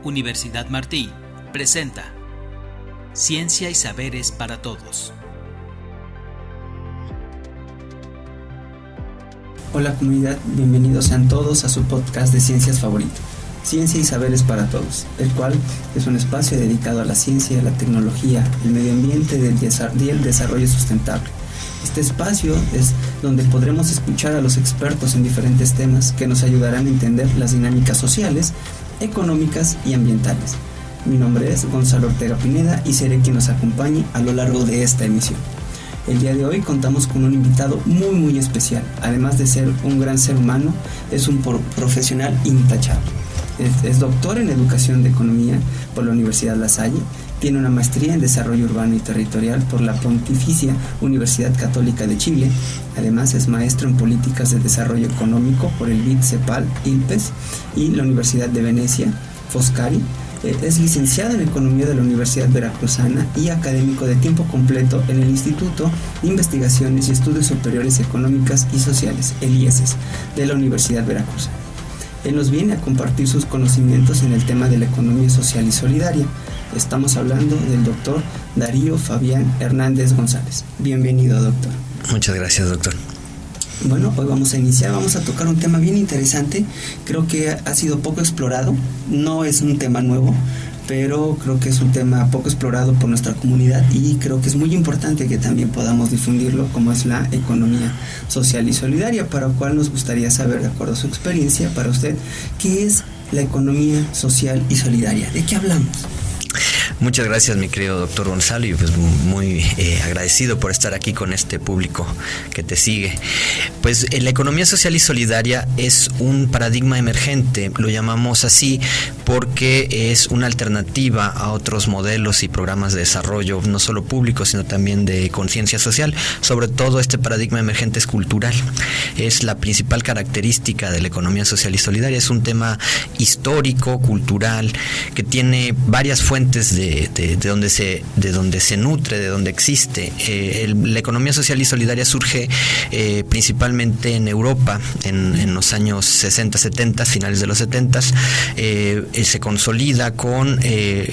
Universidad Martí presenta Ciencia y Saberes para Todos. Hola comunidad, bienvenidos sean todos a su podcast de ciencias favorito, Ciencia y Saberes para Todos, el cual es un espacio dedicado a la ciencia, la tecnología, el medio ambiente y el desarrollo sustentable. Este espacio es donde podremos escuchar a los expertos en diferentes temas que nos ayudarán a entender las dinámicas sociales, económicas y ambientales. Mi nombre es Gonzalo Ortega Pineda y seré quien nos acompañe a lo largo de esta emisión. El día de hoy contamos con un invitado muy especial. Además de ser un gran ser humano, es un profesional intachable. Es doctor en Educación de Economía por la Universidad La Salle. Tiene una maestría en Desarrollo Urbano y Territorial por la Pontificia Universidad Católica de Chile. Además es maestro en Políticas de Desarrollo Económico por el BID-CEPAL ILPES y la Universidad de Venecia, Foscari. Es licenciado en Economía de la Universidad Veracruzana y académico de tiempo completo en el Instituto de Investigaciones y Estudios Superiores Económicas y Sociales, el IESES, de la Universidad Veracruzana. Él nos viene a compartir sus conocimientos en el tema de la economía social y solidaria. Estamos hablando del doctor Darío Fabián Hernández González. Bienvenido, doctor. Muchas gracias, doctor. Bueno, hoy vamos a tocar un tema bien interesante. Creo que ha sido poco explorado. No es un tema nuevo, pero creo que es un tema poco explorado por nuestra comunidad y creo que es muy importante que también podamos difundirlo, como es la economía social y solidaria, para lo cual nos gustaría saber, de acuerdo a su experiencia, para usted, ¿qué es la economía social y solidaria? ¿De qué hablamos? Muchas gracias, mi querido doctor Gonzalo, y pues muy agradecido por estar aquí con este público que te sigue. Pues la economía social y solidaria es un paradigma emergente, lo llamamos así porque es una alternativa a otros modelos y programas de desarrollo, no solo públicos, sino también de conciencia social. Sobre todo este paradigma emergente es cultural, es la principal característica de la economía social y solidaria, es un tema histórico, cultural, que tiene varias fuentes de donde se nutre, de donde existe. La economía social y solidaria surge principalmente en Europa en los años 60, 70, finales de los 70, se consolida con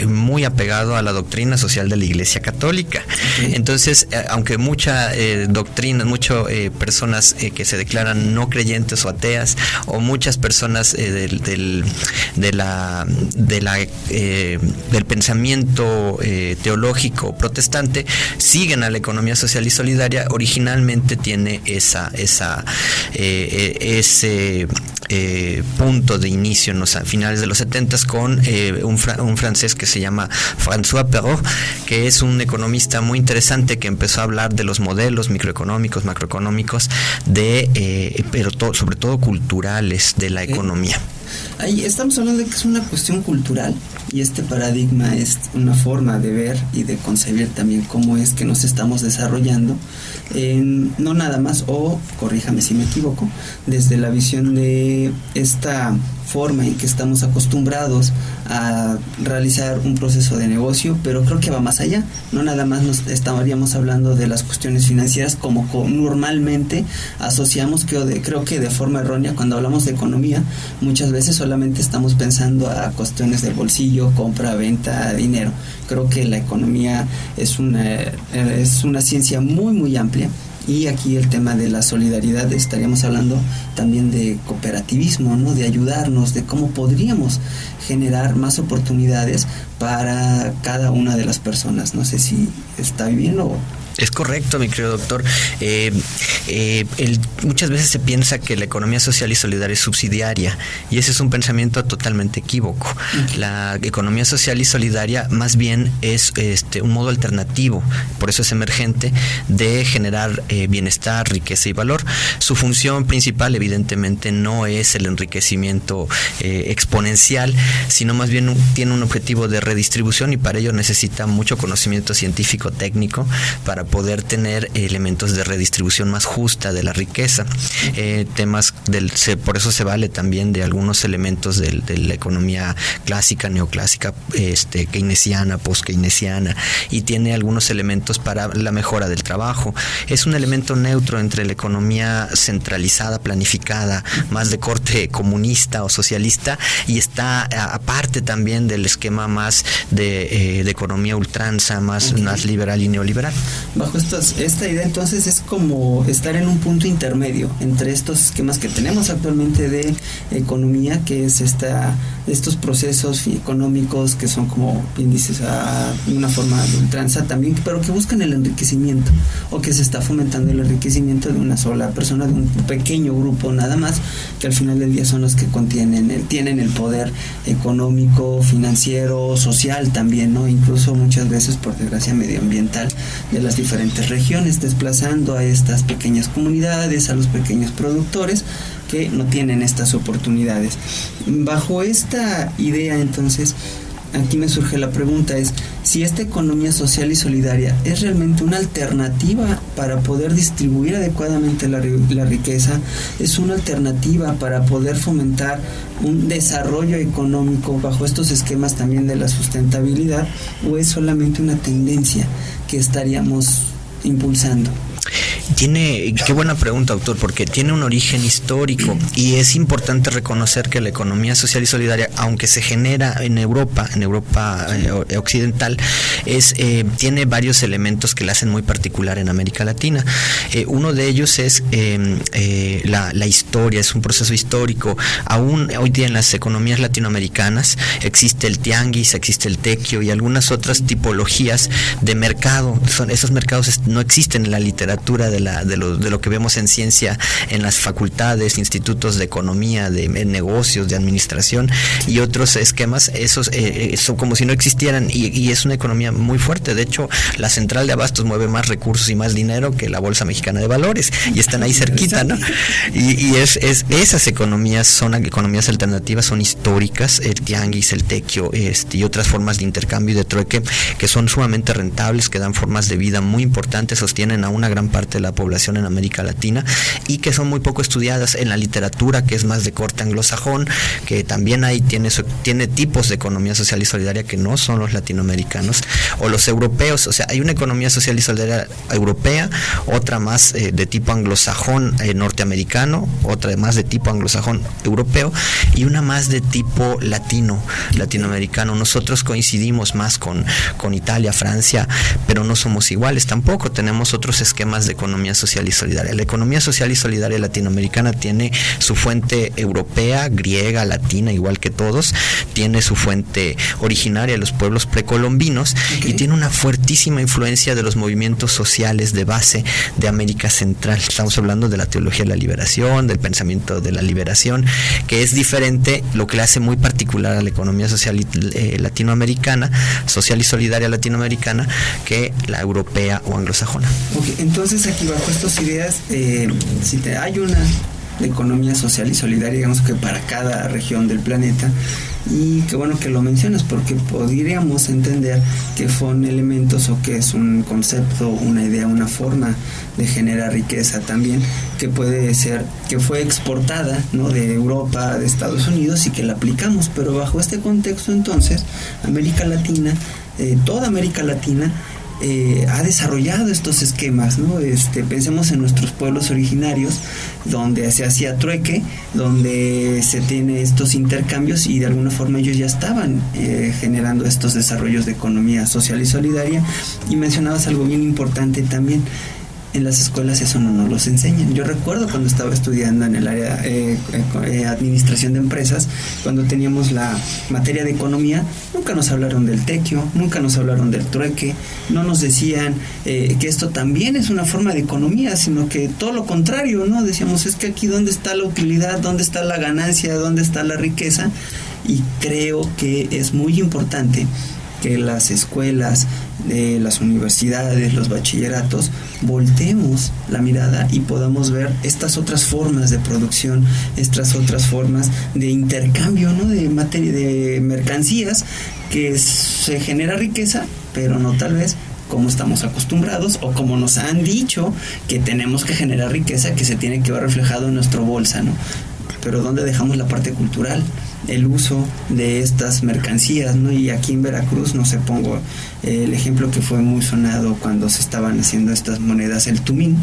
muy apegado a la doctrina social de la Iglesia Católica. Entonces, aunque mucha doctrina, muchas personas que se declaran no creyentes o ateas, o muchas personas del pensamiento teológico protestante siguen a la economía social y solidaria, originalmente tiene ese punto de inicio en los finales de los 70 con un francés que se llama François Perrault, que es un economista muy interesante que empezó a hablar de los modelos microeconómicos, macroeconómicos, pero sobre todo culturales de la economía. Ahí estamos hablando de que es una cuestión cultural y este paradigma es una forma de ver y de concebir también cómo es que nos estamos desarrollando, no nada más, o corríjame si me equivoco, desde la visión de esta forma en que estamos acostumbrados a realizar un proceso de negocio, pero creo que va más allá. No nada más nos estaríamos hablando de las cuestiones financieras como normalmente asociamos, creo que de forma errónea cuando hablamos de economía, muchas veces solamente estamos pensando a cuestiones de bolsillo, compra, venta, dinero. Creo que la economía es una ciencia muy amplia. Y aquí el tema de la solidaridad, estaríamos hablando también de cooperativismo, ¿no? De ayudarnos, de cómo podríamos generar más oportunidades para cada una de las personas. No sé si está bien o... Es correcto, mi querido doctor. Muchas veces se piensa que la economía social y solidaria es subsidiaria, y ese es un pensamiento totalmente equívoco. La economía social y solidaria más bien es un modo alternativo, por eso es emergente, de generar bienestar, riqueza y valor. Su función principal, evidentemente, no es el enriquecimiento exponencial, sino más bien tiene un objetivo de redistribución, y para ello necesita mucho conocimiento científico técnico para poder tener elementos de redistribución más justa de la riqueza, por eso se vale también de algunos elementos de la economía clásica, neoclásica, keynesiana, post-keynesiana, y tiene algunos elementos para la mejora del trabajo. Es un elemento neutro entre la economía centralizada, planificada, más de corte comunista o socialista, y está aparte también del esquema más de economía ultranza, más liberal y neoliberal. Bajo esta idea, entonces, es como estar en un punto intermedio entre estos esquemas que tenemos actualmente de economía, que es estos procesos económicos que son como índices a una forma de ultranza también, pero que buscan el enriquecimiento, o que se está fomentando el enriquecimiento de una sola persona, de un pequeño grupo nada más, que al final del día son los que tienen el poder económico, financiero, social también, ¿no? Incluso muchas veces, por desgracia, medioambiental de las diferentes regiones, desplazando a estas pequeñas comunidades, a los pequeños productores que no tienen estas oportunidades. Bajo esta idea, entonces, aquí me surge la pregunta, es si esta economía social y solidaria es realmente una alternativa para poder distribuir adecuadamente la riqueza, es una alternativa para poder fomentar un desarrollo económico bajo estos esquemas también de la sustentabilidad, o es solamente una tendencia que estaríamos impulsando. Qué buena pregunta, doctor, porque tiene un origen histórico, y es importante reconocer que la economía social y solidaria, aunque se genera en Europa occidental, tiene varios elementos que la hacen muy particular en América Latina. Uno de ellos es la historia, es un proceso histórico. Aún hoy día en las economías latinoamericanas existe el tianguis, existe el tequio y algunas otras tipologías de mercado. Esos mercados no existen en la literatura de lo que vemos en ciencia en las facultades, institutos de economía, de negocios, de administración y otros esquemas. Esos son como si no existieran, y es una economía muy fuerte. De hecho, la central de abastos mueve más recursos y más dinero que la Bolsa Mexicana de Valores, y están ahí cerquita, ¿no? Y esas economías son economías alternativas, son históricas, el tianguis, el tequio, y otras formas de intercambio y de trueque que son sumamente rentables, que dan formas de vida muy importantes, sostienen a una gran parte de la población en América Latina, y que son muy poco estudiadas en la literatura, que es más de corte anglosajón, que también tiene tipos de economía social y solidaria que no son los latinoamericanos o los europeos. O sea, hay una economía social y solidaria europea, otra más de tipo anglosajón norteamericano, otra más de tipo anglosajón europeo, y una más de tipo latinoamericano. Nosotros coincidimos más con Italia, Francia, pero no somos iguales tampoco. Tenemos otros esquemas de economía social y solidaria. La economía social y solidaria latinoamericana tiene su fuente europea, griega, latina, igual que todos. Tiene su fuente originaria de los pueblos precolombinos, y tiene una fuertísima influencia de los movimientos sociales de base de América Central. Estamos hablando de la teología de la liberación, del pensamiento de la liberación, que es diferente, lo que le hace muy particular a la economía social latinoamericana, social y solidaria latinoamericana, que la europea o anglosajona. Okay, entonces aquí bajo estas ideas, hay una economía social y solidaria, digamos que para cada región del planeta, y qué bueno que lo mencionas, porque podríamos entender que son elementos, o que es un concepto, una idea, una forma de generar riqueza también, que puede ser que fue exportada, ¿no?, de Europa, de Estados Unidos, y que la aplicamos. Pero bajo este contexto, entonces, América Latina, toda América Latina ha desarrollado estos esquemas, ¿no? Pensemos en nuestros pueblos originarios, donde se hacía trueque, donde se tiene estos intercambios, y de alguna forma ellos ya estaban generando estos desarrollos de economía social y solidaria. Y mencionabas algo bien importante también: en las escuelas eso no nos los enseñan. Yo recuerdo cuando estaba estudiando en el área administración de empresas, cuando teníamos la materia de economía, nunca nos hablaron del tequio, nunca nos hablaron del trueque, no nos decían que esto también es una forma de economía, sino que todo lo contrario, ¿no? Decíamos, es que aquí ¿dónde está la utilidad? ¿Dónde está la ganancia? ¿Dónde está la riqueza? Y creo que es muy importante que las escuelas, las universidades, los bachilleratos, volteemos la mirada y podamos ver estas otras formas de producción, estas otras formas de intercambio, ¿no?, de materia, de mercancías, que se genera riqueza, pero no tal vez como estamos acostumbrados o como nos han dicho que tenemos que generar riqueza que se tiene que ver reflejado en nuestra bolsa, ¿no? Pero ¿dónde dejamos la parte cultural? El uso de estas mercancías, ¿no? Y aquí en Veracruz, no sé, pongo el ejemplo que fue muy sonado cuando se estaban haciendo estas monedas, el tumín,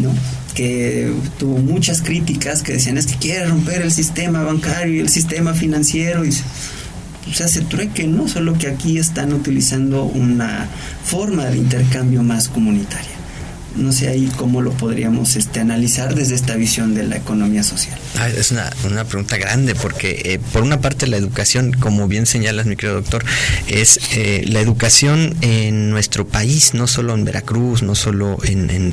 ¿no? Que tuvo muchas críticas que decían es que quiere romper el sistema bancario y el sistema financiero y se hace trueque, ¿no? Solo que aquí están utilizando una forma de intercambio más comunitaria. No sé ahí cómo lo podríamos analizar desde esta visión de la economía social. Es una pregunta grande porque por una parte la educación, como bien señalas mi querido doctor, es la educación en nuestro país, no solo en Veracruz, no solo en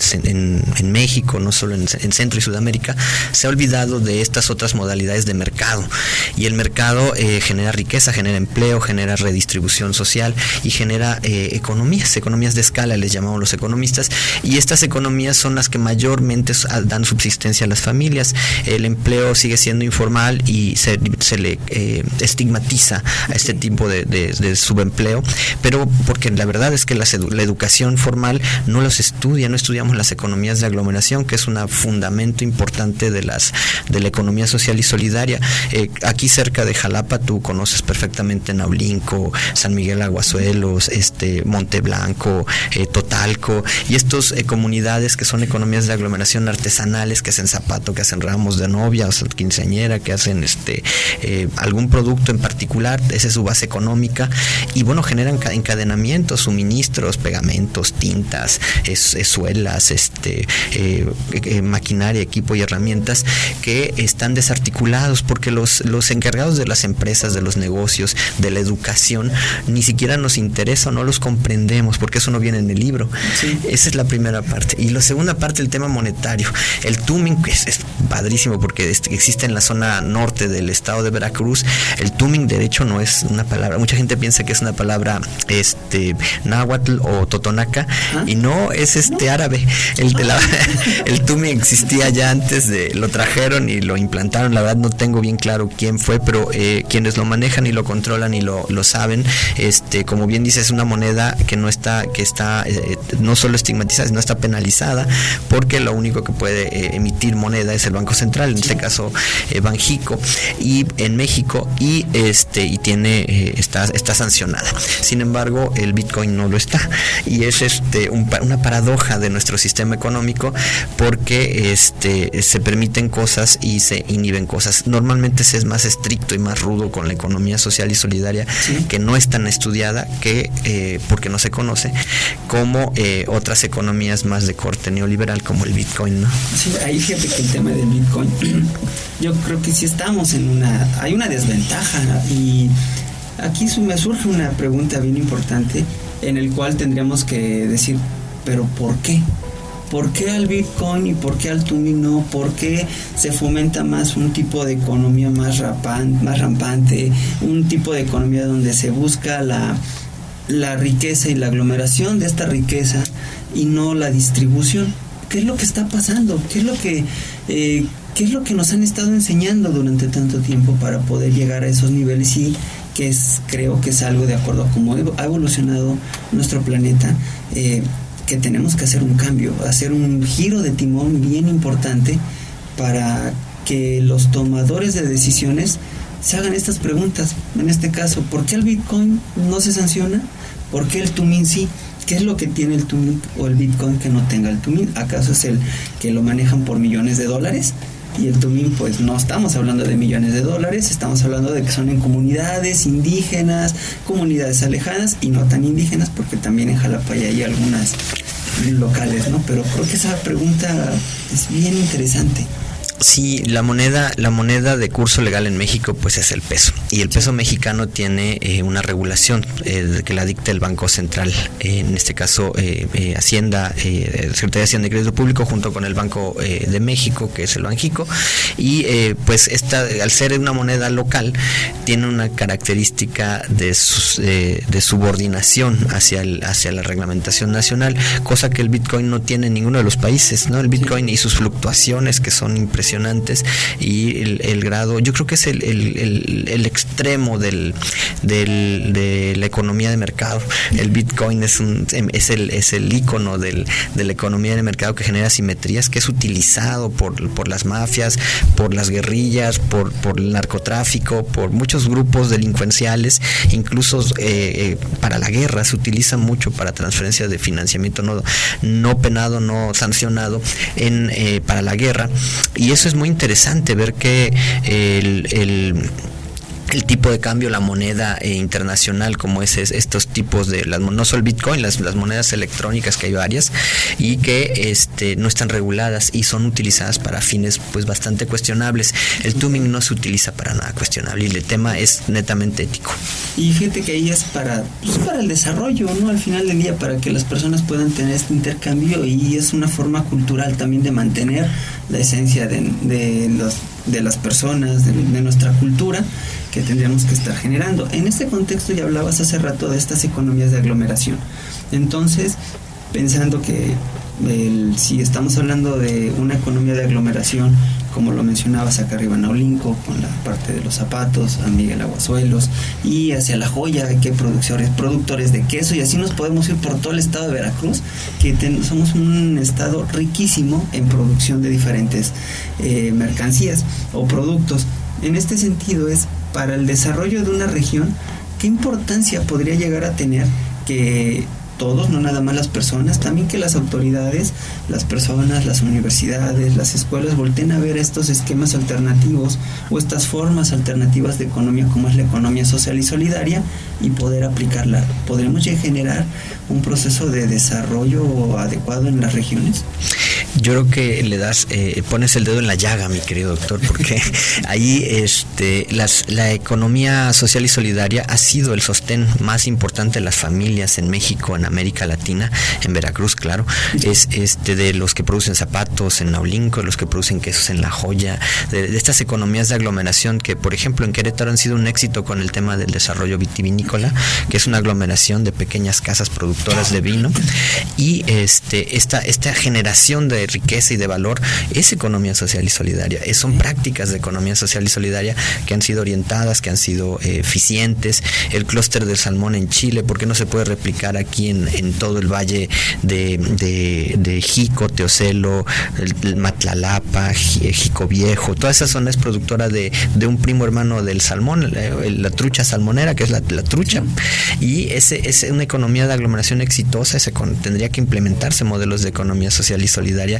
México, no solo en Centro y Sudamérica, se ha olvidado de estas otras modalidades de mercado, y el mercado genera riqueza, genera empleo, genera redistribución social y genera economías de escala, les llamamos los economistas, y estas economías son las que mayormente dan subsistencia a las familias. El empleo sigue siendo informal y se le estigmatiza a este tipo de subempleo, pero porque la verdad es que la educación formal no los estudia, no estudiamos las economías de aglomeración, que es un fundamento importante de la economía social y solidaria. Aquí cerca de Jalapa, tú conoces perfectamente Naulinco, San Miguel Aguazuelos, Monteblanco, Totalco, y estos comunidades que son economías de aglomeración artesanales, que hacen zapato, que hacen ramos de novia, o sea, quinceañera, que hacen algún producto en particular, esa es su base económica, y bueno, generan encadenamientos, suministros, pegamentos, tintas, suelas, maquinaria, equipo y herramientas que están desarticulados porque los encargados de las empresas, de los negocios, de la educación, ni siquiera nos interesa o no los comprendemos porque eso no viene en el libro. Sí. Esa es la primera parte. Y la segunda parte, el tema monetario. El tumín es padrísimo porque existe en la zona norte del estado de Veracruz. El tumín, de hecho, no es una palabra. Mucha gente piensa que es una palabra náhuatl o totonaca, y no, es árabe. El tumín existía ya antes lo trajeron y lo implantaron. La verdad no tengo bien claro quién fue, pero quienes lo manejan y lo controlan y lo saben, como bien dices, es una moneda que está no solo estigmatizada, sino está penalizada, porque lo único que puede emitir moneda es el Banco Central, en este caso Banjico, y en México, y está sancionada. Sin embargo, el Bitcoin no lo está, y es una paradoja de nuestro sistema económico, porque se permiten cosas y se inhiben cosas. Normalmente se es más estricto y más rudo con la economía social y solidaria, ¿sí?, que no es tan estudiada, porque no se conoce, como otras economías más de corte neoliberal como el Bitcoin, ¿no? Sí, ahí fíjate que el tema del Bitcoin, yo creo que sí estamos hay una desventaja, y aquí me surge una pregunta bien importante en el cual tendríamos que decir, pero ¿por qué? ¿Por qué al Bitcoin y por qué al tumín no? ¿Por qué se fomenta más un tipo de economía más rampante, un tipo de economía donde se busca la riqueza y la aglomeración de esta riqueza y no la distribución? ¿Qué es lo que está pasando? ¿Qué es lo que nos han estado enseñando durante tanto tiempo para poder llegar a esos niveles? Y que creo que es algo de acuerdo a cómo ha evolucionado nuestro planeta, que tenemos que hacer un cambio, hacer un giro de timón bien importante para que los tomadores de decisiones se hagan estas preguntas. En este caso, ¿por qué el Bitcoin no se sanciona? ¿Por qué el tumín sí? ¿Qué es lo que tiene el tumín o el Bitcoin que no tenga el tumín? ¿Acaso es el que lo manejan por millones de dólares? Y el tumín, pues no estamos hablando de millones de dólares, estamos hablando de que son en comunidades indígenas, comunidades alejadas y no tan indígenas, porque también en Jalapa hay algunas locales, ¿no? Pero creo que esa pregunta es bien interesante. Sí, la moneda de curso legal en México pues es el peso, y el peso mexicano tiene una regulación que la dicta el Banco Central, en este caso Hacienda, Secretaría de Hacienda y Crédito Público, junto con el Banco de México, que es el Banjico, y pues al ser una moneda local tiene una característica de subordinación hacia la reglamentación nacional, cosa que el Bitcoin no tiene en ninguno de los países, ¿no? El Bitcoin y sus fluctuaciones, que son impresionantes, impresionantes, y el grado, yo creo que es el extremo de la economía de mercado. El Bitcoin es el ícono de la economía de mercado, que genera simetrías, que es utilizado por las mafias, por las guerrillas, por el narcotráfico, por muchos grupos delincuenciales, incluso para la guerra se utiliza mucho para transferencias de financiamiento no penado, no sancionado para la guerra. Y eso es muy interesante, ver que el tipo de cambio, la moneda internacional, como estos tipos de no solo el Bitcoin, las monedas electrónicas, que hay varias, y que no están reguladas y son utilizadas para fines pues bastante cuestionables. El tubing no se utiliza para nada cuestionable, y el tema es netamente ético. Y fíjate que ahí es para el desarrollo, ¿no? Al final del día, para que las personas puedan tener este intercambio, y es una forma cultural también de mantener la esencia de las personas, de nuestra cultura, que tendríamos que estar generando. En este contexto ya hablabas hace rato de estas economías de aglomeración. Entonces, pensando que si estamos hablando de una economía de aglomeración, como lo mencionabas acá arriba en Aulinco, con la parte de los zapatos, San Miguel Aguasuelos, y hacia La Joya, que productores de queso, y así nos podemos ir por todo el estado de Veracruz, que somos un estado riquísimo en producción de diferentes mercancías o productos. En este sentido, es para el desarrollo de una región, ¿qué importancia podría llegar a tener que todos, no nada más las personas, también que las autoridades, las personas, las universidades, las escuelas volteen a ver estos esquemas alternativos o estas formas alternativas de economía, como es la economía social y solidaria, y poder aplicarla? ¿Podremos generar un proceso de desarrollo adecuado en las regiones? Yo creo que pones el dedo en la llaga, mi querido doctor, porque ahí la economía social y solidaria ha sido el sostén más importante de las familias en México, en América Latina, en Veracruz, claro. Es de los que producen zapatos en Aulinco, los que producen quesos en La Joya, de estas economías de aglomeración que, por ejemplo, en Querétaro han sido un éxito con el tema del desarrollo vitivinícola, que es una aglomeración de pequeñas casas productoras de vino, y esta generación de riqueza y de valor es economía social y solidaria. Son prácticas de economía social y solidaria que han sido orientadas, que han sido eficientes. El clúster del salmón en Chile, ¿por qué no se puede replicar aquí en todo el valle de Jico, Teocelo, el Matlalapa, Jico Viejo? Toda esa zona es productora de un primo hermano del salmón, la trucha salmonera, que es la trucha, y es una economía de aglomeración exitosa. Tendría que implementarse modelos de economía social y solidaria,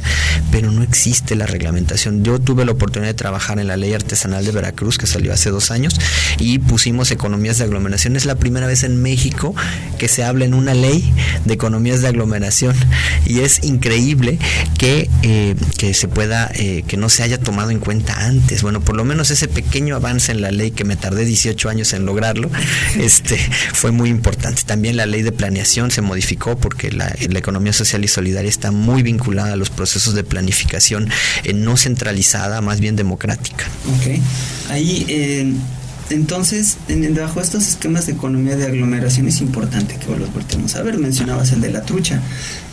pero no existe la reglamentación. Yo tuve la oportunidad de trabajar en la ley artesanal de Veracruz, que salió hace 2 años, y pusimos economías de aglomeración. Es la primera vez en México que se habla en una ley de economías de aglomeración, y es increíble que se pueda, que no se haya tomado en cuenta antes. Bueno, por lo menos ese pequeño avance en la ley, que me tardé 18 años en lograrlo, fue muy importante. También la ley de planeación se modificó, porque la economía social y solidaria está muy vinculada a los procesos de planificación no centralizada, más bien democrática. Ok, ahí entonces, bajo estos esquemas de economía de aglomeración es importante que los volteemos a ver. Mencionabas el de la trucha,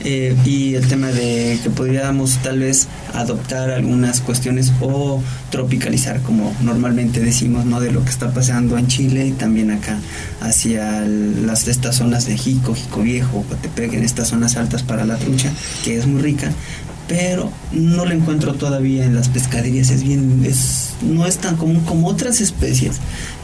y el tema de que podríamos tal vez adoptar algunas cuestiones o tropicalizar, como normalmente decimos, ¿no?, de lo que está pasando en Chile y también acá hacia estas zonas de Jico Viejo, Coatepec, en estas zonas altas para la trucha, que es muy rica, pero no la encuentro todavía en las pescaderías. No es tan común como otras especies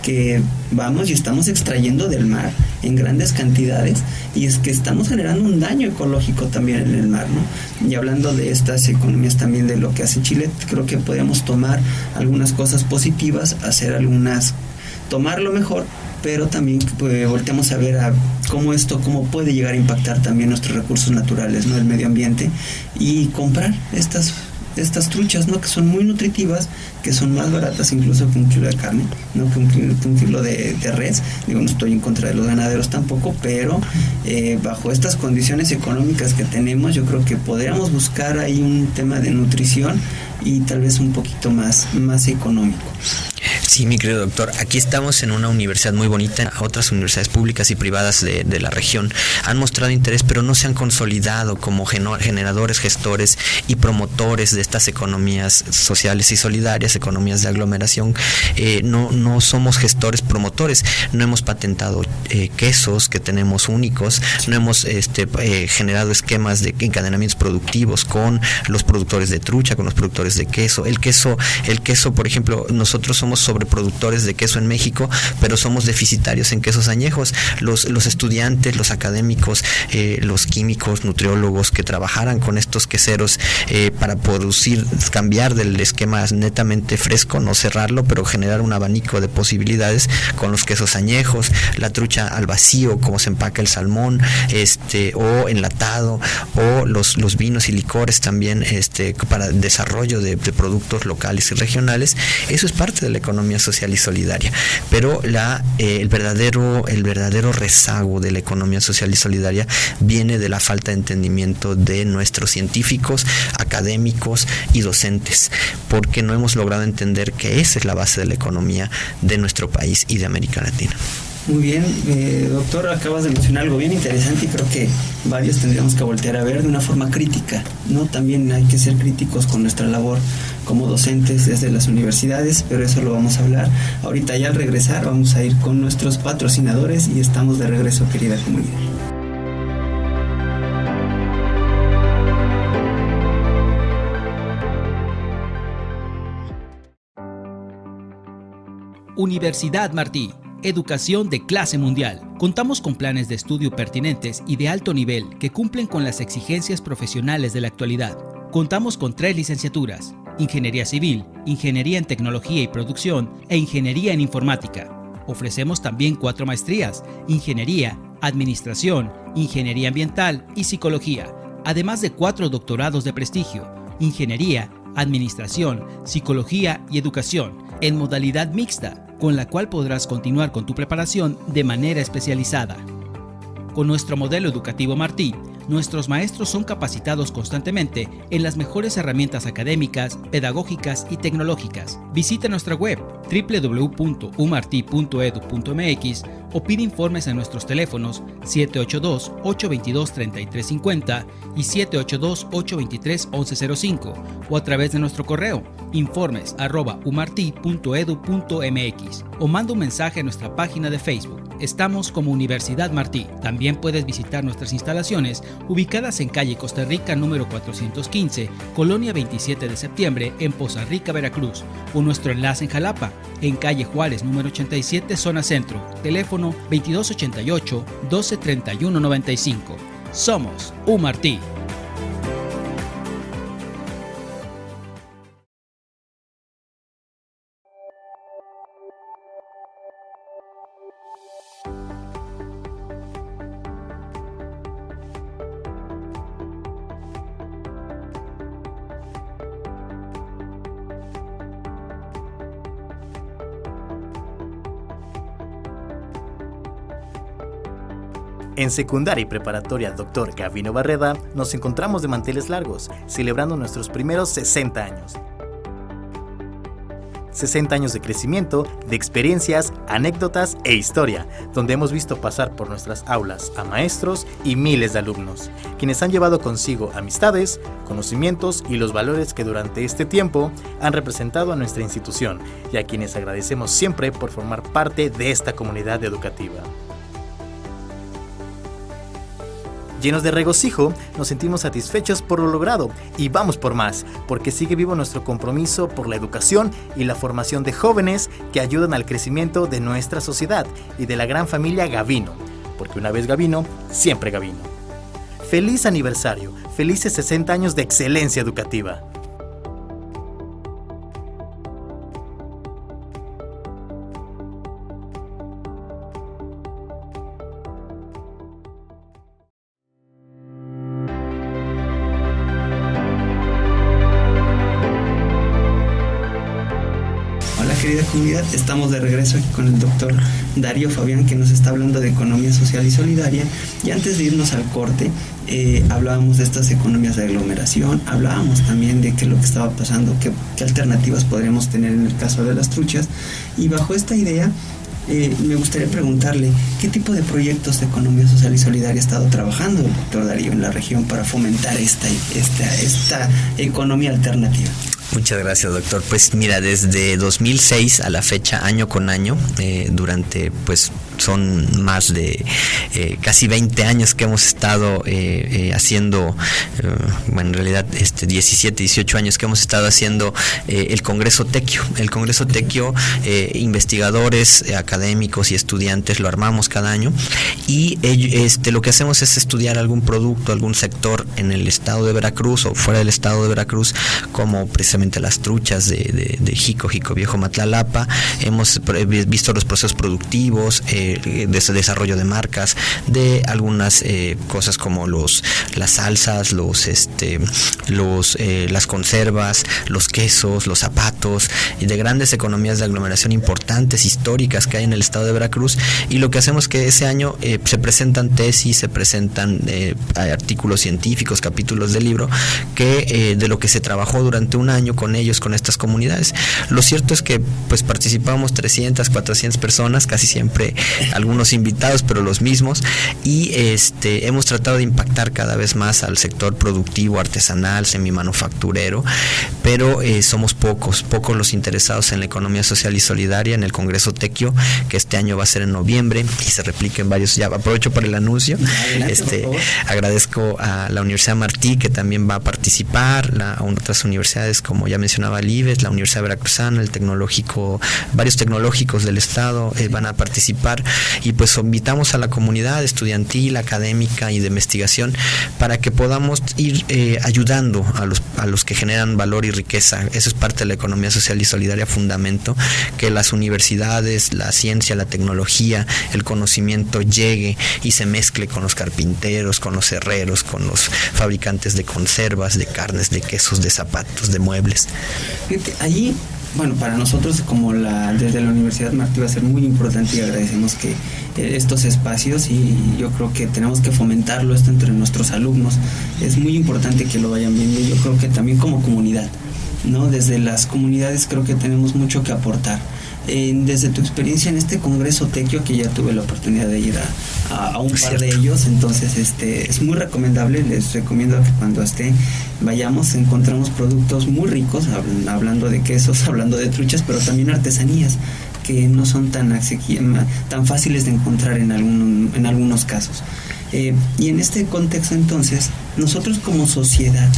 que vamos y estamos extrayendo del mar en grandes cantidades, y es que estamos generando un daño ecológico también en el mar, ¿no? Y hablando de estas economías también de lo que hace Chile, creo que podríamos tomar algunas cosas positivas, tomar lo mejor, pero también volteamos a ver cómo puede llegar a impactar también nuestros recursos naturales, ¿no?, el medio ambiente, y comprar estas truchas, ¿no?, que son muy nutritivas, que son más baratas incluso que un kilo de carne, ¿no?, que un kilo de res. Digo, no estoy en contra de los ganaderos tampoco, pero bajo estas condiciones económicas que tenemos, yo creo que podríamos buscar ahí un tema de nutrición y tal vez un poquito más económico. Sí, mi querido doctor, aquí estamos en una universidad muy bonita. Otras universidades públicas y privadas de la región han mostrado interés, pero no se han consolidado como generadores, gestores y promotores de estas economías sociales y solidarias, economías de aglomeración. No somos gestores, promotores. No hemos patentado quesos que tenemos únicos, no hemos generado esquemas de encadenamientos productivos con los productores de trucha, con los productores de queso. El queso, por ejemplo, nosotros somos sobreproductores de queso en México, pero somos deficitarios en quesos añejos. Los estudiantes, los académicos, los químicos, nutriólogos que trabajaran con estos queseros para producir, cambiar del esquema netamente fresco, no cerrarlo, pero generar un abanico de posibilidades con los quesos añejos, la trucha al vacío, como se empaca el salmón, o enlatado, o los vinos y licores también, para el desarrollo de productos locales y regionales. Eso es parte de la economía social y solidaria, pero el verdadero rezago de la economía social y solidaria viene de la falta de entendimiento de nuestros científicos, académicos y docentes, porque no hemos logrado entender que esa es la base de la economía de nuestro país y de América Latina. Muy bien, doctor, acabas de mencionar algo bien interesante y creo que varios tendríamos que voltear a ver de una forma crítica, ¿no? También hay que ser críticos con nuestra labor como docentes desde las universidades, pero eso lo vamos a hablar ahorita. Ya al regresar vamos a ir con nuestros patrocinadores y estamos de regreso, querida comunidad. Universidad Martí. Educación de clase mundial. Contamos con planes de estudio pertinentes y de alto nivel que cumplen con las exigencias profesionales de la actualidad. Contamos con 3 licenciaturas: Ingeniería Civil, Ingeniería en Tecnología y Producción e Ingeniería en Informática. Ofrecemos también 4 maestrías: Ingeniería, Administración, Ingeniería Ambiental y Psicología, además de 4 doctorados de prestigio: Ingeniería, Administración, Psicología y Educación, en modalidad mixta, con la cual podrás continuar con tu preparación de manera especializada. Con nuestro modelo educativo Martí, nuestros maestros son capacitados constantemente en las mejores herramientas académicas, pedagógicas y tecnológicas. Visita nuestra web www.umarti.edu.mx o pide informes en nuestros teléfonos 782-822-3350 y 782-823-1105 o a través de nuestro correo informes@umarti.edu.mx o manda un mensaje a nuestra página de Facebook. Estamos como Universidad Martí. También puedes visitar nuestras instalaciones ubicadas en calle Costa Rica número 415, Colonia 27 de septiembre, en Poza Rica, Veracruz, o nuestro enlace en Jalapa, en calle Juárez número 87, zona centro, teléfono 2288-123195. Somos UMartí. En secundaria y preparatoria Dr. Gavino Barreda nos encontramos de manteles largos, celebrando nuestros primeros 60 años. 60 años de crecimiento, de experiencias, anécdotas e historia, donde hemos visto pasar por nuestras aulas a maestros y miles de alumnos, quienes han llevado consigo amistades, conocimientos y los valores que durante este tiempo han representado a nuestra institución, y a quienes agradecemos siempre por formar parte de esta comunidad educativa. Llenos de regocijo, nos sentimos satisfechos por lo logrado y vamos por más, porque sigue vivo nuestro compromiso por la educación y la formación de jóvenes que ayudan al crecimiento de nuestra sociedad y de la gran familia Gavino, porque una vez Gavino, siempre Gavino. ¡Feliz aniversario! ¡Felices 60 años de excelencia educativa! Querida comunidad, estamos de regreso aquí con el doctor Darío Fabián, que nos está hablando de economía social y solidaria. Y antes de irnos al corte, hablábamos de estas economías de aglomeración, hablábamos también de qué es lo que estaba pasando, qué alternativas podríamos tener en el caso de las truchas. Y bajo esta idea, me gustaría preguntarle, ¿qué tipo de proyectos de economía social y solidaria ha estado trabajando el doctor Darío en la región para fomentar esta economía alternativa? Muchas gracias, doctor. Pues mira, desde 2006 a la fecha, año con año, durante pues son más de casi 20 años que hemos estado haciendo, bueno, en realidad 17, 18 años que hemos estado haciendo el Congreso Tequio. El Congreso Tequio, investigadores, académicos y estudiantes lo armamos cada año, y lo que hacemos es estudiar algún producto, algún sector en el estado de Veracruz o fuera del estado de Veracruz, como precisamente las truchas de Jico Viejo, Matlalapa. Hemos visto los procesos productivos, de ese desarrollo de marcas, de algunas cosas como las salsas, las conservas, los quesos, los zapatos, y de grandes economías de aglomeración importantes, históricas, que hay en el estado de Veracruz. Y lo que hacemos es que ese año se presentan tesis, se presentan artículos científicos, capítulos de libro, que de lo que se trabajó durante un año con ellos, con estas comunidades. Lo cierto es que pues participamos 300, 400 personas, casi siempre algunos invitados, pero los mismos, y hemos tratado de impactar cada vez más al sector productivo, artesanal, semimanufacturero, pero somos pocos los interesados en la economía social y solidaria en el Congreso Tequio, que este año va a ser en noviembre y se replica en varios. Ya aprovecho por el anuncio. Agradezco a la Universidad Martí, que también va a participar, a otras universidades como ya mencionaba el IBES, la Universidad Veracruzana, el Tecnológico, varios tecnológicos del estado van a participar, y pues invitamos a la comunidad estudiantil, académica y de investigación para que podamos ir ayudando a los que generan valor y riqueza. Eso es parte de la economía social y solidaria, fundamento, que las universidades, la ciencia, la tecnología, el conocimiento llegue y se mezcle con los carpinteros, con los herreros, con los fabricantes de conservas, de carnes, de quesos, de zapatos, de muebles. Fíjate, allí, bueno, para nosotros desde la Universidad Martí va a ser muy importante, y agradecemos que estos espacios, y yo creo que tenemos que fomentarlo esto entre nuestros alumnos. Es muy importante que lo vayan viendo. Yo creo que también como comunidad, ¿no? Desde las comunidades creo que tenemos mucho que aportar. Desde tu experiencia en este Congreso Tequio, que ya tuve la oportunidad de ir a un par de ellos, entonces es muy recomendable. Les recomiendo que cuando vayamos, encontramos productos muy ricos, hablando de quesos, hablando de truchas, pero también artesanías que no son tan fáciles de encontrar en algunos casos. Y en este contexto, entonces, nosotros como sociedad,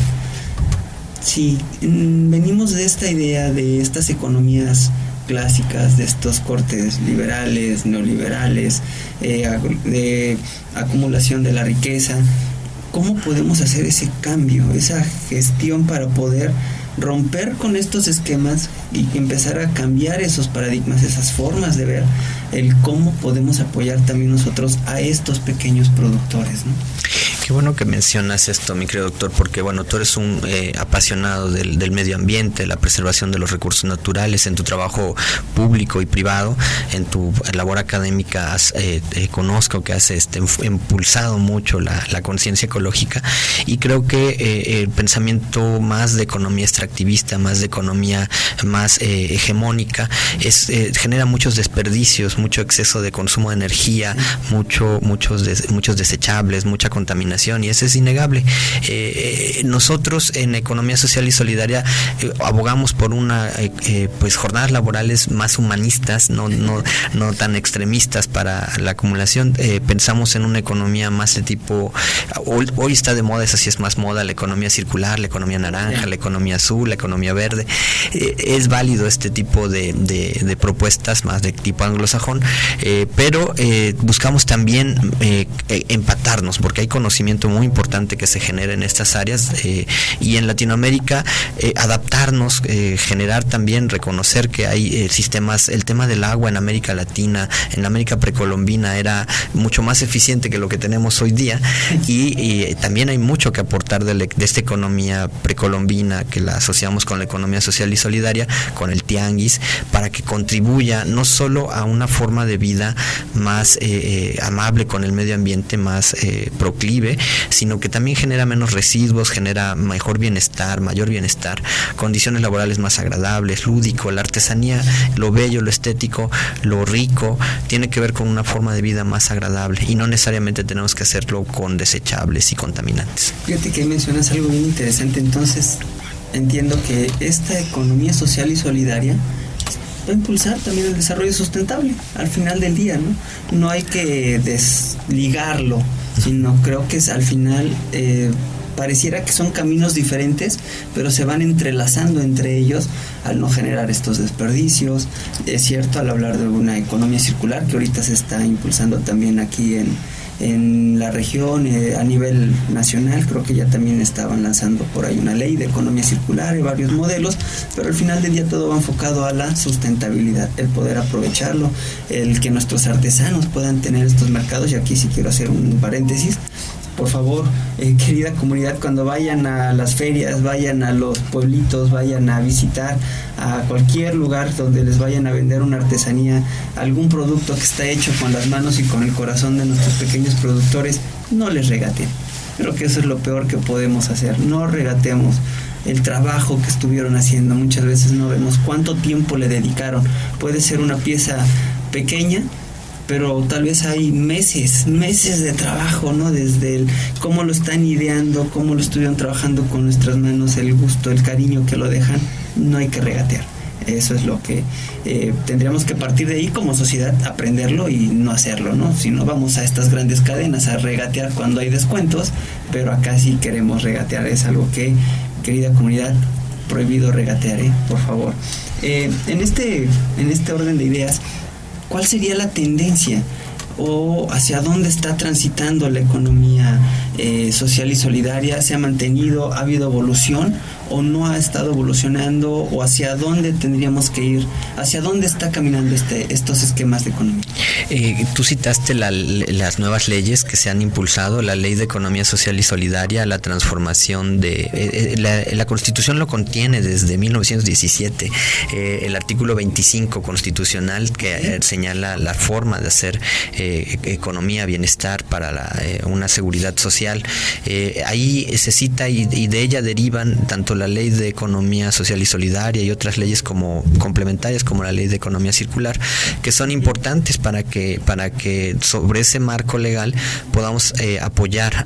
si venimos de esta idea de estas economías clásicas, de estos cortes liberales, neoliberales, de acumulación de la riqueza, ¿cómo podemos hacer ese cambio, esa gestión para poder romper con estos esquemas y empezar a cambiar esos paradigmas, esas formas de ver el cómo podemos apoyar también nosotros a estos pequeños productores, ¿no? Qué bueno que mencionas esto, mi querido doctor, porque bueno, tú eres un apasionado del medio ambiente, la preservación de los recursos naturales. En tu trabajo público y privado, en tu labor académica, conozco que has impulsado mucho la conciencia ecológica, y creo que el pensamiento más de economía extractivista, más de economía más hegemónica, genera muchos desperdicios, mucho exceso de consumo de energía, muchos desechables, mucha contaminación, y eso es innegable. Nosotros en economía social y solidaria abogamos por pues jornadas laborales más humanistas, no tan extremistas para la acumulación. Pensamos en una economía más de tipo, hoy está de moda, esa sí es más moda, la economía circular, la economía naranja, la economía azul, la economía verde. Es válido este tipo de propuestas más de tipo anglosajón, pero buscamos también empatarnos, porque hay conocimiento conocimiento muy importante que se genera en estas áreas, y en Latinoamérica adaptarnos, generar también, reconocer que hay sistemas, el tema del agua en América Latina, en la América precolombina era mucho más eficiente que lo que tenemos hoy día, y también hay mucho que aportar de esta economía precolombina, que la asociamos con la economía social y solidaria, con el tianguis, para que contribuya no solo a una forma de vida más amable con el medio ambiente, más proclive, sino que también genera menos residuos, genera mejor bienestar, mayor bienestar, condiciones laborales más agradables, lúdico. La artesanía, lo bello, lo estético, lo rico, tiene que ver con una forma de vida más agradable, y no necesariamente tenemos que hacerlo con desechables y contaminantes. Fíjate que mencionas algo bien interesante. Entonces entiendo que esta economía social y solidaria va a impulsar también el desarrollo sustentable al final del día, ¿no? No hay que desligarlo, sino creo que al final pareciera que son caminos diferentes, pero se van entrelazando entre ellos al no generar estos desperdicios. Es cierto, al hablar de una economía circular, que ahorita se está impulsando también aquí en la región, a nivel nacional, creo que ya también estaban lanzando por ahí una ley de economía circular y varios modelos, pero al final del día todo va enfocado a la sustentabilidad, el poder aprovecharlo, el que nuestros artesanos puedan tener estos mercados. Y aquí sí quiero hacer un paréntesis. Por favor, querida comunidad, cuando vayan a las ferias, vayan a los pueblitos, vayan a visitar a cualquier lugar donde les vayan a vender una artesanía, algún producto que está hecho con las manos y con el corazón de nuestros pequeños productores, no les regateen. Creo que eso es lo peor que podemos hacer, no regateemos el trabajo que estuvieron haciendo. Muchas veces no vemos cuánto tiempo le dedicaron. Puede ser una pieza pequeña, pero tal vez hay meses de trabajo, ¿no? Desde cómo lo están ideando, cómo lo estuvieron trabajando con nuestras manos, el gusto, el cariño que lo dejan. No hay que regatear. Eso es lo que tendríamos que partir de ahí como sociedad, aprenderlo y no hacerlo, ¿no? Si no, vamos a estas grandes cadenas a regatear cuando hay descuentos, pero acá sí queremos regatear. Es algo que, querida comunidad, prohibido regatear, por favor. En este orden de ideas, ¿cuál sería la tendencia o hacia dónde está transitando la economía social y solidaria? ¿Se ha mantenido? ¿Ha habido evolución o no ha estado evolucionando? ¿O hacia dónde tendríamos que ir? ¿Hacia dónde está caminando estos esquemas de economía? Tú citaste las nuevas leyes que se han impulsado, la Ley de Economía Social y Solidaria, la transformación de... la Constitución lo contiene desde 1917, el artículo 25 constitucional que señala la forma de hacer economía, bienestar para una seguridad social. Ahí se cita y de ella derivan tanto la Ley de Economía Social y Solidaria y otras leyes como complementarias, como la Ley de Economía Circular, que son importantes para que sobre ese marco legal podamos apoyar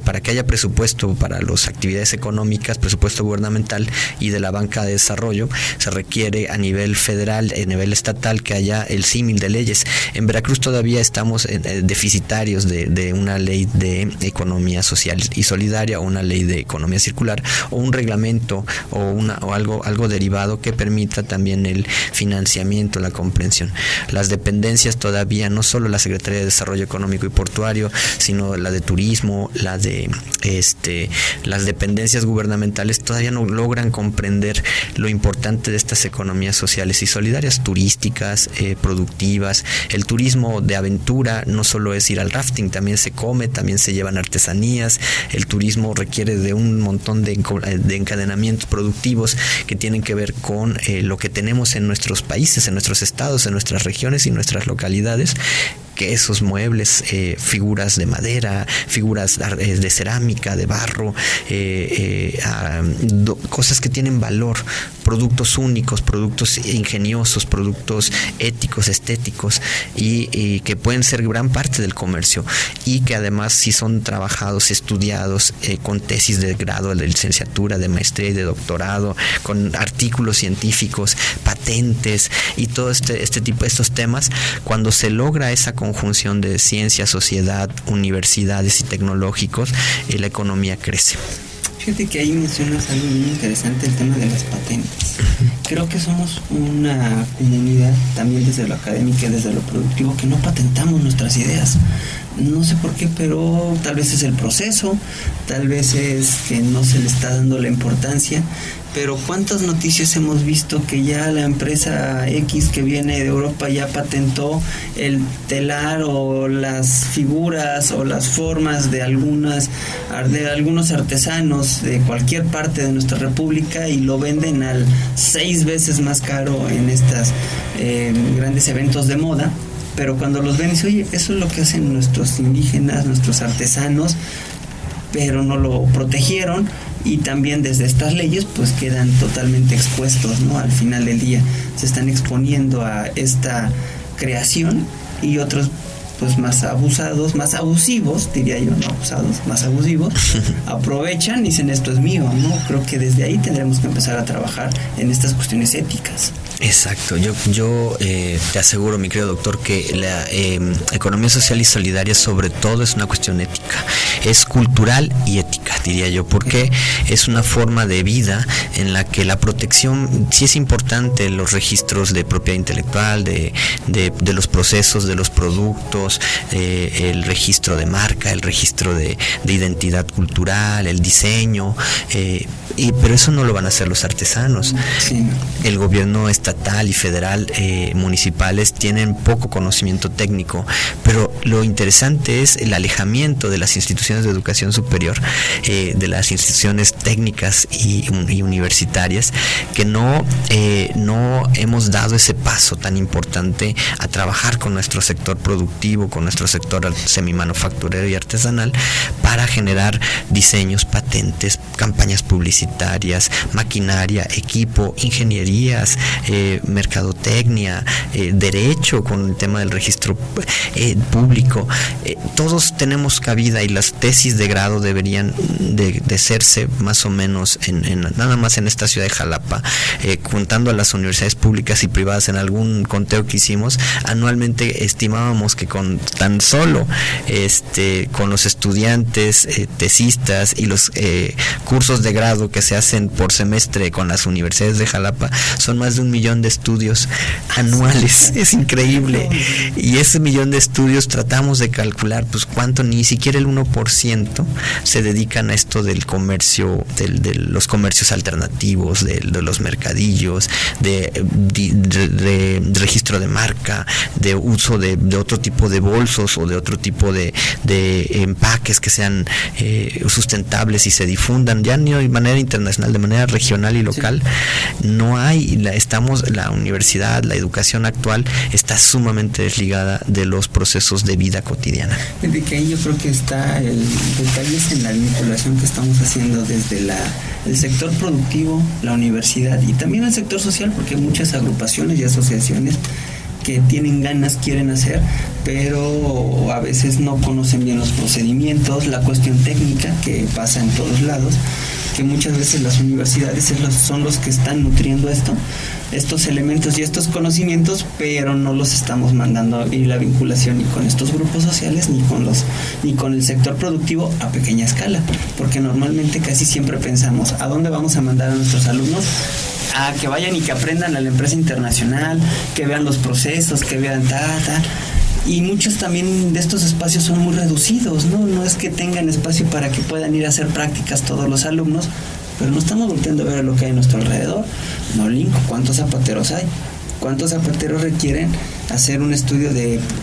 para que haya presupuesto para las actividades económicas, presupuesto gubernamental y de la banca de desarrollo. Se requiere a nivel federal, a nivel estatal, que haya el símil de leyes. En Veracruz todavía estamos deficitarios de una ley de economía social y solidaria, o una ley de economía circular, o un reglamento o algo derivado que permita también el financiamiento, la comprensión. Las dependencias todavía, no solo la Secretaría de Desarrollo Económico y Portuario, sino la de Turismo, las dependencias gubernamentales todavía no logran comprender lo importante de estas economías sociales y solidarias, turísticas, productivas. El turismo de aventura no solo es ir al rafting, también se come, también se llevan artesanías. El turismo requiere de un montón de encadenamientos productivos que tienen que ver con lo que tenemos en nuestros países, en nuestros estados, en nuestras regiones y nuestras localidades. Que esos muebles, figuras de madera, figuras de cerámica, de barro, cosas que tienen valor, productos únicos, productos ingeniosos, productos éticos, estéticos, y que pueden ser gran parte del comercio, y que además, si son trabajados, estudiados, con tesis de grado, de licenciatura, de maestría y de doctorado, con artículos científicos, patentes y todo estos temas, cuando se logra esa conjunción de ciencia, sociedad, universidades y tecnológicos, la economía crece. Fíjate que ahí mencionas algo muy interesante, el tema de las patentes. Creo que somos una comunidad, también desde lo académico y desde lo productivo, que no patentamos nuestras ideas. No sé por qué, pero tal vez es el proceso, tal vez es que no se le está dando la importancia, pero ¿cuántas noticias hemos visto que ya la empresa X que viene de Europa ya patentó el telar o las figuras o las formas de algunos artesanos de cualquier parte de nuestra república y lo venden al 6 veces más caro en estas grandes eventos de moda? Pero cuando los ven dicen, oye, eso es lo que hacen nuestros indígenas, nuestros artesanos, pero no lo protegieron, y también desde estas leyes pues quedan totalmente expuestos, ¿no? Al final del día se están exponiendo a esta creación, y otros pues más abusados, más abusivos, diría yo, no abusados, más abusivos, aprovechan y dicen esto es mío, ¿no? Creo que desde ahí tendremos que empezar a trabajar en estas cuestiones éticas. Exacto, yo te aseguro, mi querido doctor, que la economía social y solidaria sobre todo es una cuestión ética, es cultural y ética, diría yo, porque es una forma de vida en la que la protección sí es importante, los registros de propiedad intelectual, de los procesos, de los productos, el registro de marca, el registro de identidad cultural, el diseño, pero eso no lo van a hacer los artesanos. Sí. El gobierno estatal y federal, municipales, tienen poco conocimiento técnico, pero lo interesante es el alejamiento de las instituciones de educación superior, de las instituciones técnicas y universitarias, que no hemos dado ese paso tan importante a trabajar con nuestro sector productivo, con nuestro sector semimanufacturero y artesanal, para generar diseños, patentes, campañas publicitarias, maquinaria, equipo, ingenierías, mercadotecnia, derecho con el tema del registro público. Todos tenemos cabida, y las tesis de grado deberían de hacerse más o menos nada más en esta ciudad de Jalapa, contando a las universidades públicas y privadas. En algún conteo que hicimos anualmente estimábamos que con tan solo con los estudiantes tesistas y los cursos de grado que se hacen por semestre con las universidades de Jalapa, son más de 1 millón de estudios anuales. Es increíble. Y ese 1 millón de estudios tratamos de calcular pues cuánto, ni siquiera el 1% se dedican a esto del comercio, de los comercios alternativos, de los mercadillos, de registro de marca, de uso de otro tipo de bolsos o de otro tipo de empaques que sean sustentables y se difundan ya no de manera internacional, de manera regional y local. Sí. No hay, la universidad, la educación actual está sumamente desligada de los procesos de vida cotidiana. De que ahí yo creo que está el detalle, es en la vinculación que estamos haciendo desde el sector productivo, la universidad y también el sector social, porque hay muchas agrupaciones y asociaciones que tienen ganas, quieren hacer, pero a veces no conocen bien los procedimientos, la cuestión técnica que pasa en todos lados, que muchas veces las universidades son los que están nutriendo estos elementos y estos conocimientos, pero no los estamos mandando, y la vinculación ni con estos grupos sociales ni con el sector productivo a pequeña escala, porque normalmente casi siempre pensamos ¿a dónde vamos a mandar a nuestros alumnos? A que vayan y que aprendan a la empresa internacional, que vean los procesos, que vean y muchos también de estos espacios son muy reducidos, no es que tengan espacio para que puedan ir a hacer prácticas todos los alumnos, pero no estamos volteando a ver lo que hay a nuestro alrededor. No, Linco, ¿cuántos zapateros hay? ¿Cuántos zapateros requieren hacer un estudio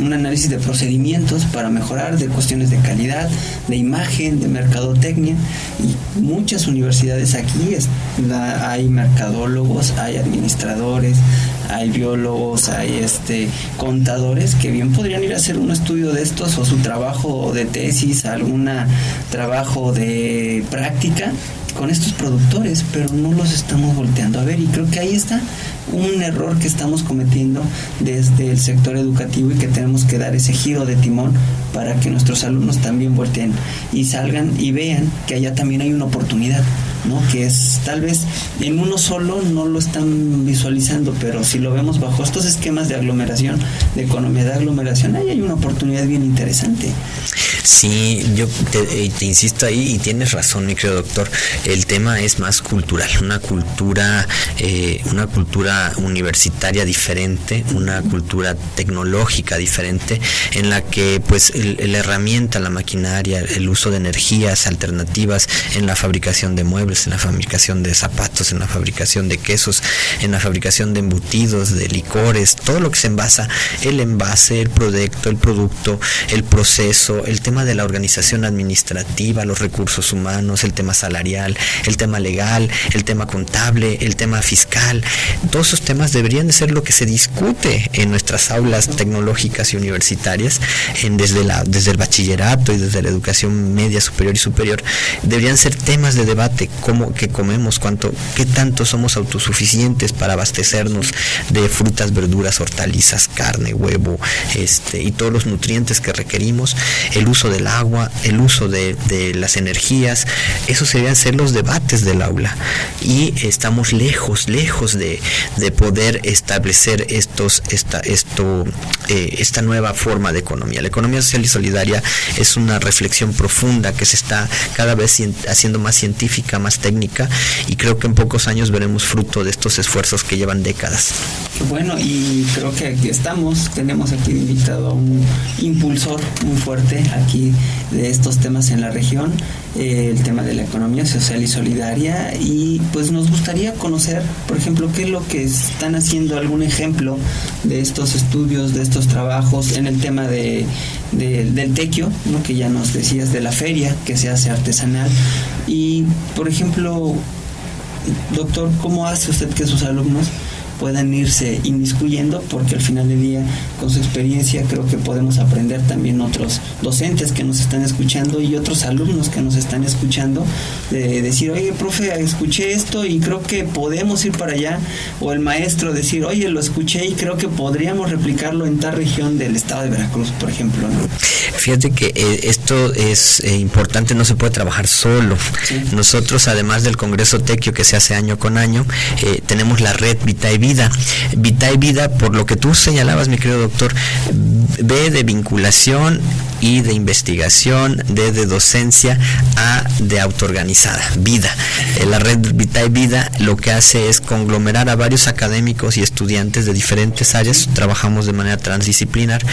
un análisis de procedimientos para mejorar, de cuestiones de calidad, de imagen, de mercadotecnia? Y muchas universidades aquí hay mercadólogos, hay administradores, hay biólogos, hay contadores que bien podrían ir a hacer un estudio de estos, o su trabajo de tesis, algún trabajo de práctica con estos productores, pero no los estamos volteando a ver, y creo que ahí está un error que estamos cometiendo desde el sector educativo, y que tenemos que dar ese giro de timón para que nuestros alumnos también volteen y salgan y vean que allá también hay una oportunidad, ¿no? Que es tal vez en uno solo no lo están visualizando, pero si lo vemos bajo estos esquemas de aglomeración, de economía de aglomeración, ahí hay una oportunidad bien interesante. Sí, yo te insisto ahí y tienes razón, mi querido doctor. El tema es más cultural, una cultura universitaria diferente, una cultura tecnológica diferente, en la que pues la herramienta, la maquinaria, el uso de energías alternativas en la fabricación de muebles, en la fabricación de zapatos, en la fabricación de quesos, en la fabricación de embutidos, de licores, todo lo que se envasa, el envase, el producto, el proceso, el tema de la organización administrativa, los recursos humanos, el tema salarial, el tema legal, el tema contable, el tema fiscal. Todos esos temas deberían de ser lo que se discute en nuestras aulas tecnológicas y universitarias, desde el bachillerato y desde la educación media, superior y superior. Deberían ser temas de debate, cómo que comemos, qué tanto somos autosuficientes para abastecernos de frutas, verduras, hortalizas, carne, huevo, y todos los nutrientes que requerimos, el uso del agua, el uso de las energías. Esos deberían ser los debates del aula, y estamos lejos de poder establecer esta nueva forma de economía. La economía social y solidaria es una reflexión profunda que se está cada vez haciendo más científica, más técnica, y creo que en pocos años veremos fruto de estos esfuerzos que llevan décadas. Bueno, y creo que aquí tenemos aquí invitado a un impulsor muy fuerte aquí de estos temas en la región, el tema de la economía social y solidaria, y pues nos gustaría conocer, por ejemplo, qué es lo que están haciendo, algún ejemplo de estos estudios, de estos trabajos en el tema del tequio, ¿no? Que ya nos decías de la feria que se hace artesanal, y por ejemplo, doctor, ¿cómo hace usted que sus alumnos puedan irse inmiscuyendo? Porque al final del día, con su experiencia, creo que podemos aprender también otros docentes que nos están escuchando y otros alumnos que nos están escuchando, de decir, oye, profe, escuché esto y creo que podemos ir para allá, o el maestro decir, oye, lo escuché y creo que podríamos replicarlo en tal región del estado de Veracruz, por ejemplo, ¿no? Fíjate que esto es importante, no se puede trabajar solo. Sí. Nosotros, además del Congreso Tequio que se hace año con año, tenemos la red Vitae Vida. Vitae Vida, por lo que tú señalabas, mi querido doctor, B de vinculación, I de investigación, D de docencia, A de autoorganizada, vida. La red Vitae Vida lo que hace es conglomerar a varios académicos y estudiantes de diferentes áreas. Trabajamos de manera transdisciplinar.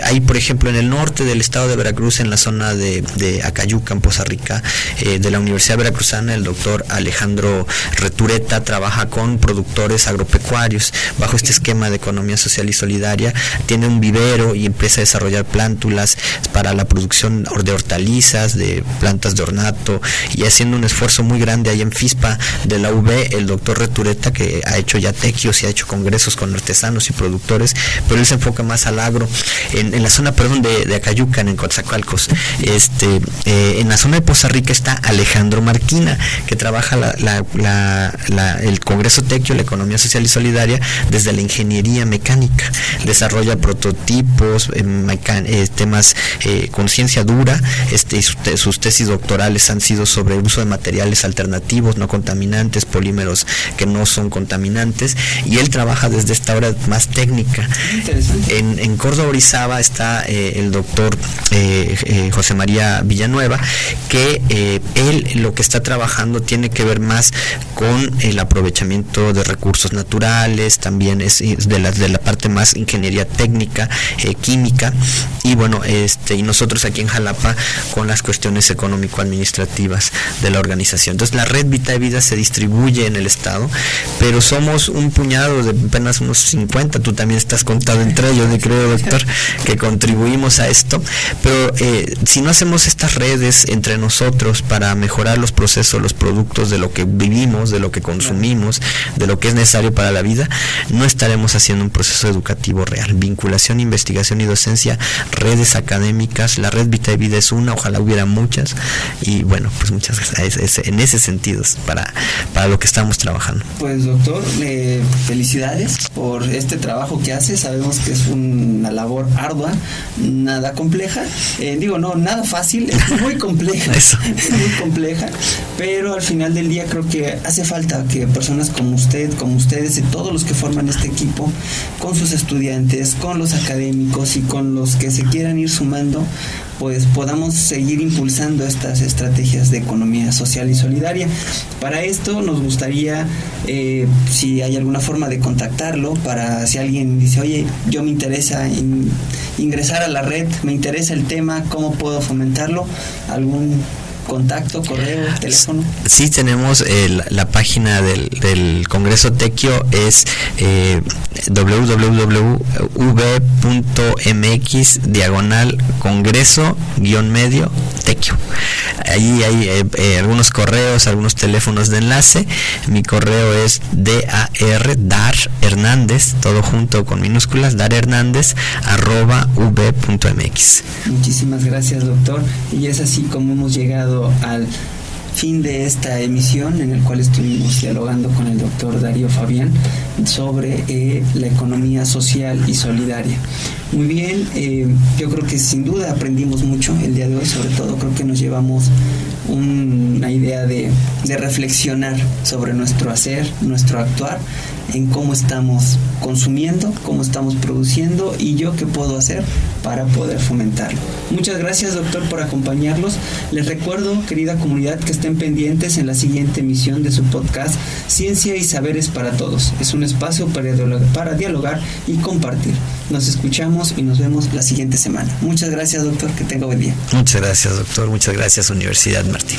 Hay, por ejemplo, en el norte del estado de Veracruz, en la zona de Acayuca, en Poza Rica, de la Universidad Veracruzana, el doctor Alejandro Retureta trabaja con productores agropecuarios bajo este esquema de economía social y solidaria. Tiene un vivero y empieza a desarrollar plántulas para la producción de hortalizas, de plantas de ornato, y haciendo un esfuerzo muy grande ahí en FISPA de la UB, el doctor Retureta, que ha hecho ya tequios y ha hecho congresos con artesanos y productores, pero él se enfoca más al agro, en la zona, de Acayucan, en Coatzacoalcos. En la zona de Poza Rica está Alejandro Marquina, que trabaja el Congreso Tequio, la economía social y solidaria, desde la ingeniería mecánica. Desarrolla prototipos, temas con ciencia dura. Sus tesis doctorales han sido sobre el uso de materiales alternativos, no contaminantes, polímeros que no son contaminantes, y él trabaja desde esta hora más técnica. En Córdoba, Orizaba, está el doctor José María Villanueva, que él lo que está trabajando tiene que ver más con el aprovechamiento de recursos naturales, también es de la parte más ingeniería técnica, química, y bueno, y nosotros aquí en Jalapa con las cuestiones económico-administrativas de la organización. Entonces la red Vitae Vida se distribuye en el estado, pero somos un puñado de apenas unos 50, tú también estás contado entre ellos, creo, doctor, que contribuimos a esto, pero si no hacemos estas redes entre nosotros para mejorar los procesos, los productos de lo que vivimos, de lo que consumimos, de lo que es necesario para la vida, no estaremos haciendo un proceso educativo real. Vinculación, investigación y docencia, red redes académicas. La red Vita y Vida es una, ojalá hubiera muchas, y bueno, pues muchas gracias en ese sentido para lo que estamos trabajando. Pues doctor, felicidades por este trabajo que hace. Sabemos que es una labor ardua, nada compleja, no nada fácil, es muy compleja. Muy compleja, pero al final del día creo que hace falta que personas como usted, como ustedes y todos los que forman este equipo, con sus estudiantes, con los académicos y con los que se quieran ir sumando, pues podamos seguir impulsando estas estrategias de economía social y solidaria. Para esto nos gustaría, si hay alguna forma de contactarlo, para si alguien dice, oye, yo me interesa ingresar a la red, me interesa el tema, ¿cómo puedo fomentarlo? ¿Algún contacto, correo, teléfono? Sí, tenemos la página del Congreso Tequio, es www.ub.mx/congreso-medio Tequio. Ahí hay algunos correos, algunos teléfonos de enlace. Mi correo es dar Hernández, todo junto con minúsculas, darhernandez@ub.mx. Muchísimas gracias, doctor. Y es así como hemos llegado al fin de esta emisión, en el cual estuvimos dialogando con el doctor Darío Fabián sobre la economía social y solidaria. Muy bien, yo creo que sin duda aprendimos mucho el día de hoy. Sobre todo creo que nos llevamos una idea de reflexionar sobre nuestro hacer, nuestro actuar, en cómo estamos consumiendo, cómo estamos produciendo y yo qué puedo hacer para poder fomentarlo. Muchas gracias, doctor, por acompañarnos. Les recuerdo, querida comunidad, que estén pendientes en la siguiente emisión de su podcast Ciencia y Saberes para Todos. Es un espacio para dialogar y compartir. Nos escuchamos y nos vemos la siguiente semana. Muchas gracias, doctor, que tenga buen día. Muchas gracias, doctor. Muchas gracias, Universidad Martín.